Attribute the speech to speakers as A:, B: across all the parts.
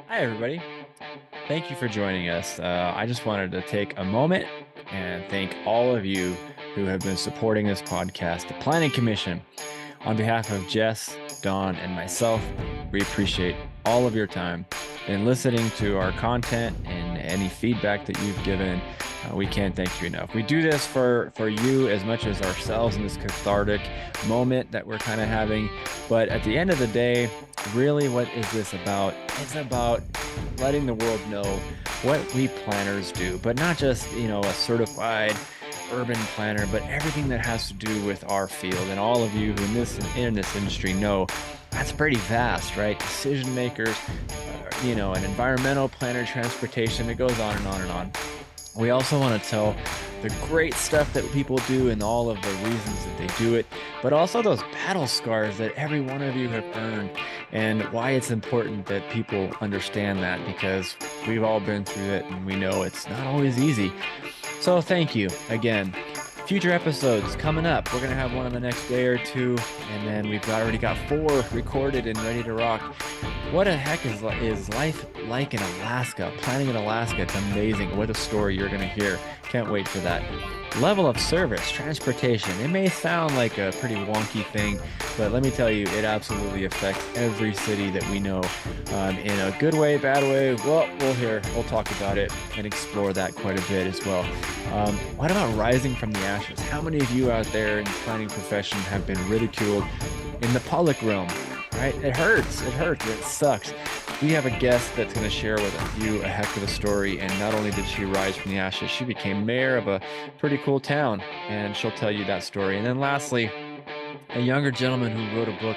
A: Hi, everybody. Thank you for joining us. I just wanted to take a moment and thank all of you who have been supporting this podcast, the Planning Commission. On behalf of Jess, Dawn, and myself, we appreciate all of your time in listening to our content and any feedback that you've given. We can't thank you enough. We do this for you as much as ourselves in this cathartic moment that we're kind of having. But at the end of the day, really, what is this about? It's about letting the world know what we planners do, but not just, a certified urban planner, but everything that has to do with our field. And all of you who in this industry know that's pretty vast, right? Decision makers, an environmental planner, transportation, it goes on and on and on. We also want to tell the great stuff that people do and all of the reasons that they do it, but also those battle scars that every one of you have earned and why it's important that people understand that, because we've all been through it and we know it's not always easy. So thank you again. Future episodes coming up. We're going to have one in the next day or two, and then we've already got 4 recorded and ready to rock. What the heck is life like in Alaska? Planning in Alaska, it's amazing. What a story you're going to hear. Can't wait for that. Level of service, transportation. It may sound like a pretty wonky thing, but let me tell you, it absolutely affects every city that we know, in a good way, bad way. Well, we'll talk about it and explore that quite a bit as well. What about rising from the ashes? How many of you out there in the planning profession have been ridiculed in the public realm? Right? It hurts. It sucks. We have a guest that's going to share with you a heck of a story. And not only did she rise from the ashes, she became mayor of a pretty cool town. And she'll tell you that story. And then lastly, a younger gentleman who wrote a book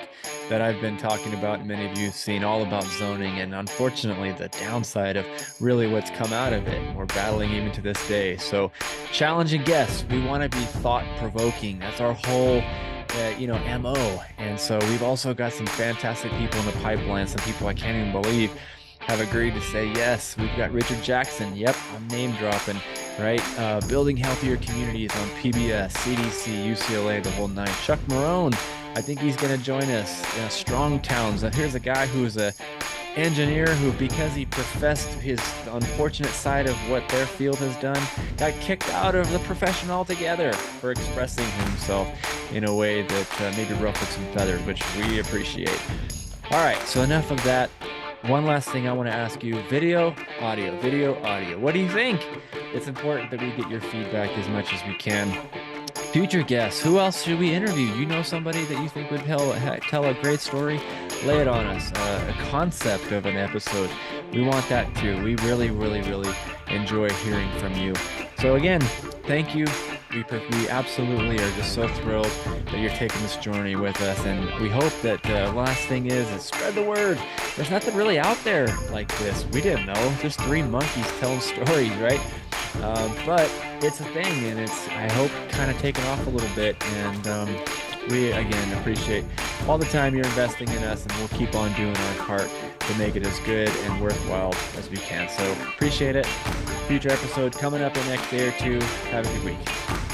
A: that I've been talking about, and many of you have seen, all about zoning and unfortunately the downside of really what's come out of it. We're battling even to this day. So challenging guests. We want to be thought-provoking. That's our whole MO. And so we've also got some fantastic people in the pipeline. Some people I can't even believe have agreed to say yes. We've got Richard Jackson. Yep, I'm name dropping, right? Building Healthier Communities on PBS, CDC, UCLA, the whole nine. Chuck Marone, I think he's going to join us. Strong Towns. Here's a guy who's a engineer who, because he professed his unfortunate side of what their field has done, got kicked out of the profession altogether for expressing himself in a way that maybe ruffled some feathers, which we appreciate. All right, so enough of that. One last thing I want to ask you: video, audio. What do you think? It's important that we get your feedback as much as we can. Future guests, who else should we interview? You know somebody that you think would tell a great story? Lay it on us. A concept of an episode. We want that too. We really, really, really enjoy hearing from you. So again, thank you. We absolutely are just so thrilled that you're taking this journey with us. And we hope that the last thing is spread the word. There's nothing really out there like this. We didn't know. Just 3 monkeys telling stories, right? But it's a thing, and it's, I hope, kind of taken off a little bit. And we, again, appreciate all the time you're investing in us, and we'll keep on doing our part to make it as good and worthwhile as we can. So appreciate it. Future episode coming up in the next day or two. Have a good week.